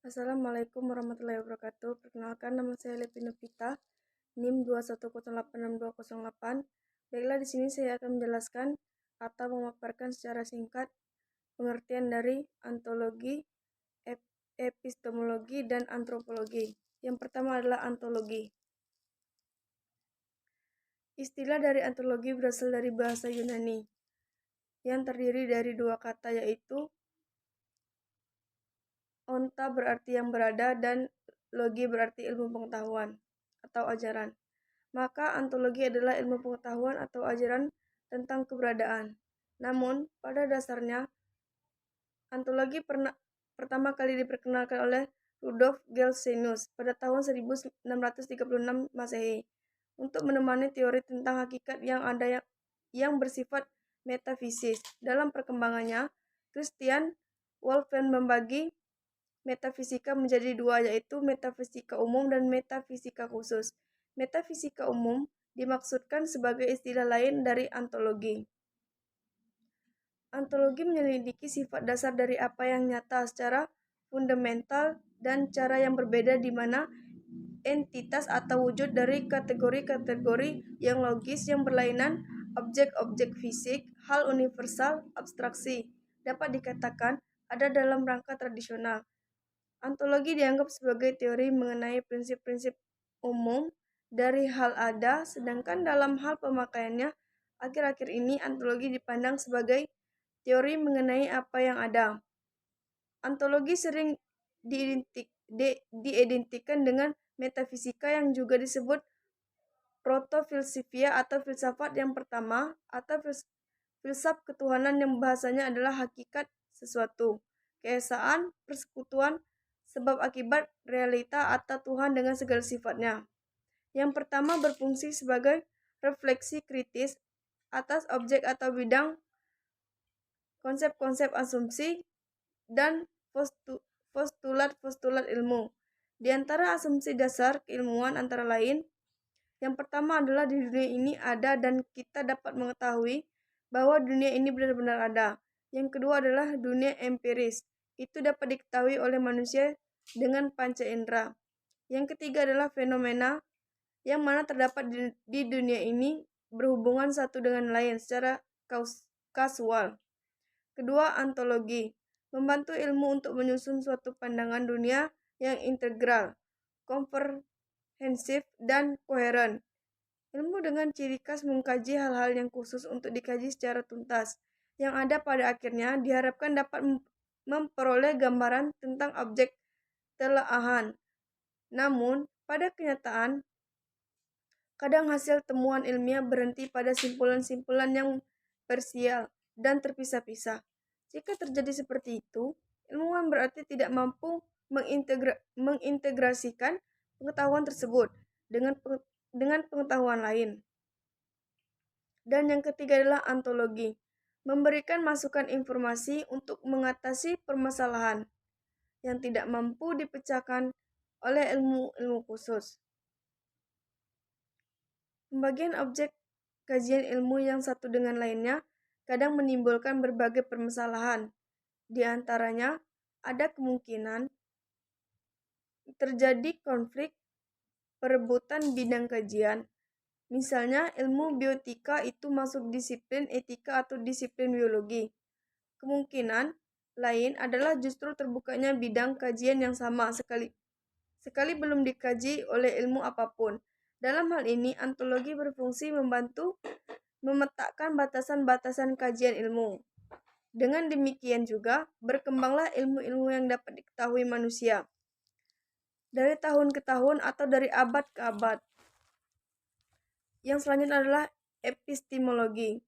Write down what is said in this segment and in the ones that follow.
Assalamualaikum warahmatullahi wabarakatuh. Perkenalkan, nama saya Levi Novita, NIM 2108208. Baiklah, di sini saya akan menjelaskan atau memaparkan secara singkat pengertian dari ontologi, epistemologi, dan antropologi. Yang pertama adalah ontologi. Istilah dari ontologi berasal dari bahasa Yunani yang terdiri dari dua kata, yaitu onta berarti yang berada dan logi berarti ilmu pengetahuan atau ajaran. Maka ontologi adalah ilmu pengetahuan atau ajaran tentang keberadaan. Namun, pada dasarnya, ontologi pertama kali diperkenalkan oleh Rudolf Gelsenus pada tahun 1636 Masehi untuk menemani teori tentang hakikat yang bersifat metafisis. Dalam perkembangannya, Christian Wolffen membagi metafisika menjadi dua, yaitu metafisika umum dan metafisika khusus. Metafisika umum dimaksudkan sebagai istilah lain dari ontologi. Ontologi menyelidiki sifat dasar dari apa yang nyata secara fundamental dan cara yang berbeda di mana entitas atau wujud dari kategori-kategori yang logis yang berlainan, objek-objek fisik, hal universal, abstraksi, dapat dikatakan ada dalam rangka tradisional. Ontologi dianggap sebagai teori mengenai prinsip-prinsip umum dari hal ada, sedangkan dalam hal pemakaiannya, akhir-akhir ini ontologi dipandang sebagai teori mengenai apa yang ada. Ontologi sering diidentikan dengan metafisika yang juga disebut protofilsafia atau filsafat yang pertama, atau filsaf ketuhanan yang bahasanya adalah hakikat sesuatu, keesaan, persekutuan, sebab akibat, realita, atau Tuhan dengan segala sifatnya. Yang pertama berfungsi sebagai refleksi kritis atas objek atau bidang, konsep-konsep asumsi, dan postulat-postulat ilmu. Di antara asumsi dasar keilmuan antara lain, yang pertama adalah di dunia ini ada dan kita dapat mengetahui bahwa dunia ini benar-benar ada. Yang kedua adalah dunia empiris. Itu dapat diketahui oleh manusia dengan panca indera. Yang ketiga adalah fenomena yang mana terdapat di dunia ini berhubungan satu dengan lain secara kasual. Kedua, ontologi membantu ilmu untuk menyusun suatu pandangan dunia yang integral, komprehensif, dan koheren. Ilmu dengan ciri khas mengkaji hal-hal yang khusus untuk dikaji secara tuntas, yang ada pada akhirnya diharapkan dapat memperoleh gambaran tentang objek telaahan. Namun, pada kenyataan, kadang hasil temuan ilmiah berhenti pada simpulan-simpulan yang parsial dan terpisah-pisah. Jika terjadi seperti itu, ilmuwan berarti tidak mampu mengintegrasikan pengetahuan tersebut dengan pengetahuan lain. Dan yang ketiga adalah ontologi, memberikan masukan informasi untuk mengatasi permasalahan yang tidak mampu dipecahkan oleh ilmu-ilmu khusus. Pembagian objek kajian ilmu yang satu dengan lainnya kadang menimbulkan berbagai permasalahan. Di antaranya, ada kemungkinan terjadi konflik perebutan bidang kajian. Misalnya, ilmu biotika itu masuk disiplin etika atau disiplin biologi. Kemungkinan lain adalah justru terbukanya bidang kajian yang sama sekali belum dikaji oleh ilmu apapun. Dalam hal ini, ontologi berfungsi membantu memetakan batasan-batasan kajian ilmu. Dengan demikian juga, berkembanglah ilmu-ilmu yang dapat diketahui manusia dari tahun ke tahun atau dari abad ke abad. Yang selanjutnya adalah epistemologi.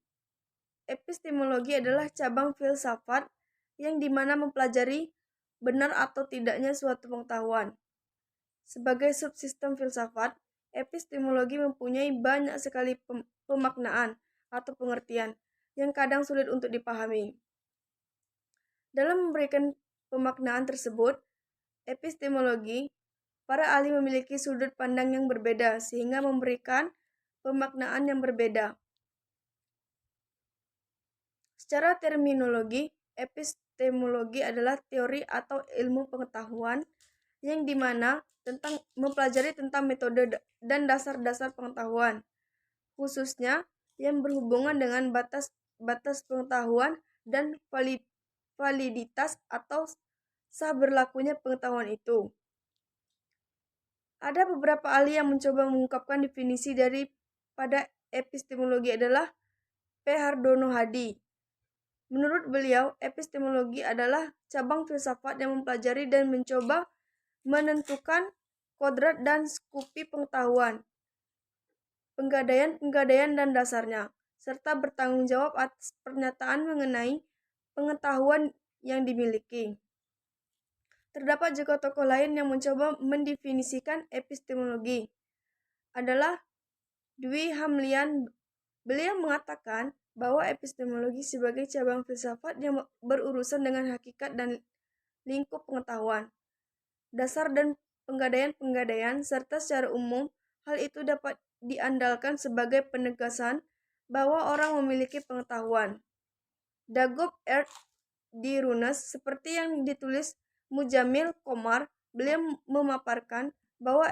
Epistemologi adalah cabang filsafat yang dimana mempelajari benar atau tidaknya suatu pengetahuan. Sebagai subsistem filsafat, epistemologi mempunyai banyak sekali pemaknaan atau pengertian yang kadang sulit untuk dipahami. Dalam memberikan pemaknaan tersebut, epistemologi, para ahli memiliki sudut pandang yang berbeda sehingga memberikan pemaknaan yang berbeda. Secara terminologi, epistemologi adalah teori atau ilmu pengetahuan yang dimana mempelajari tentang metode dan dasar-dasar pengetahuan, khususnya yang berhubungan dengan batas pengetahuan dan validitas atau sah berlakunya pengetahuan itu. Ada beberapa ahli yang mencoba mengungkapkan definisi pada epistemologi adalah P. Hardono Hadi. Menurut beliau, epistemologi adalah cabang filsafat yang mempelajari dan mencoba menentukan kodrat dan skupi pengetahuan, penggadaian dan dasarnya, serta bertanggung jawab atas pernyataan mengenai pengetahuan yang dimiliki. Terdapat juga tokoh lain yang mencoba mendefinisikan epistemologi, adalah Dwi Hamlian. Beliau mengatakan bahwa epistemologi sebagai cabang filsafat yang berurusan dengan hakikat dan lingkup pengetahuan, dasar dan penggadaian, serta secara umum hal itu dapat diandalkan sebagai penegasan bahwa orang memiliki pengetahuan. Dagob Erd di Runes, seperti yang ditulis Mujamil Komar, beliau memaparkan bahwa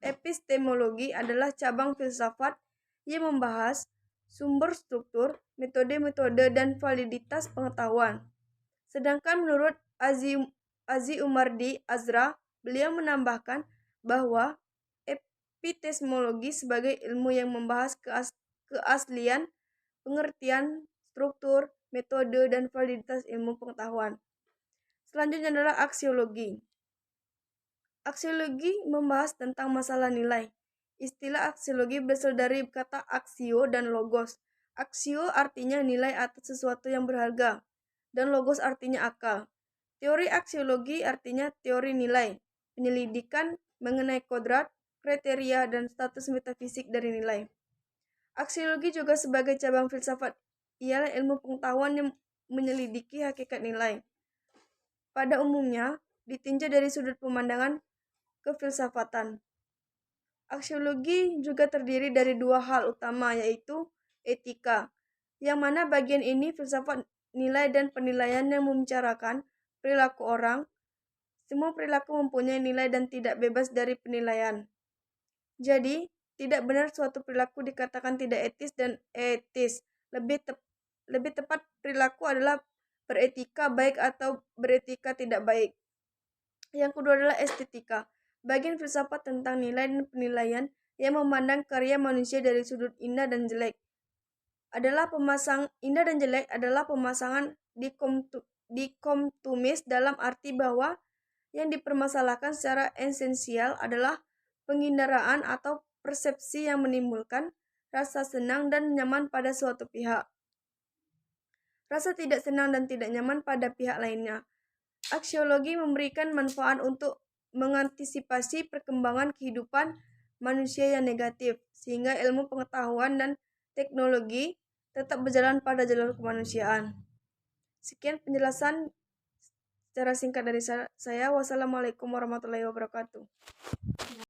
epistemologi adalah cabang filsafat yang membahas sumber struktur, metode-metode, dan validitas pengetahuan. Sedangkan menurut Azi Umardi Azra, beliau menambahkan bahwa epistemologi sebagai ilmu yang membahas keaslian, pengertian, struktur, metode, dan validitas ilmu pengetahuan. Selanjutnya adalah aksiologi. Aksiologi membahas tentang masalah nilai. Istilah aksiologi berasal dari kata aksio dan logos. Aksio artinya nilai atas sesuatu yang berharga, dan logos artinya akal. Teori aksiologi artinya teori nilai, penyelidikan mengenai kodrat, kriteria, dan status metafisik dari nilai. Aksiologi juga sebagai cabang filsafat ialah ilmu pengetahuan yang menyelidiki hakikat nilai. Pada umumnya, ditinjau dari sudut pemandangan kefilsafatan. Aksiologi juga terdiri dari dua hal utama, yaitu etika, yang mana bagian ini filsafat nilai dan penilaian yang membicarakan perilaku orang. Semua perilaku mempunyai nilai dan tidak bebas dari penilaian. Jadi, tidak benar suatu perilaku dikatakan tidak etis dan etis. Lebih tepat perilaku adalah beretika baik atau beretika tidak baik. Yang kedua adalah estetika, bagian filsafat tentang nilai dan penilaian yang memandang karya manusia dari sudut indah dan jelek. Indah dan jelek adalah pemasangan dikotomis dalam arti bahwa yang dipermasalahkan secara esensial adalah penginderaan atau persepsi yang menimbulkan rasa senang dan nyaman pada suatu pihak, rasa tidak senang dan tidak nyaman pada pihak lainnya. Aksiologi memberikan manfaat untuk mengantisipasi perkembangan kehidupan manusia yang negatif, sehingga ilmu pengetahuan dan teknologi tetap berjalan pada jalur kemanusiaan. Sekian penjelasan secara singkat dari saya. Wassalamualaikum warahmatullahi wabarakatuh.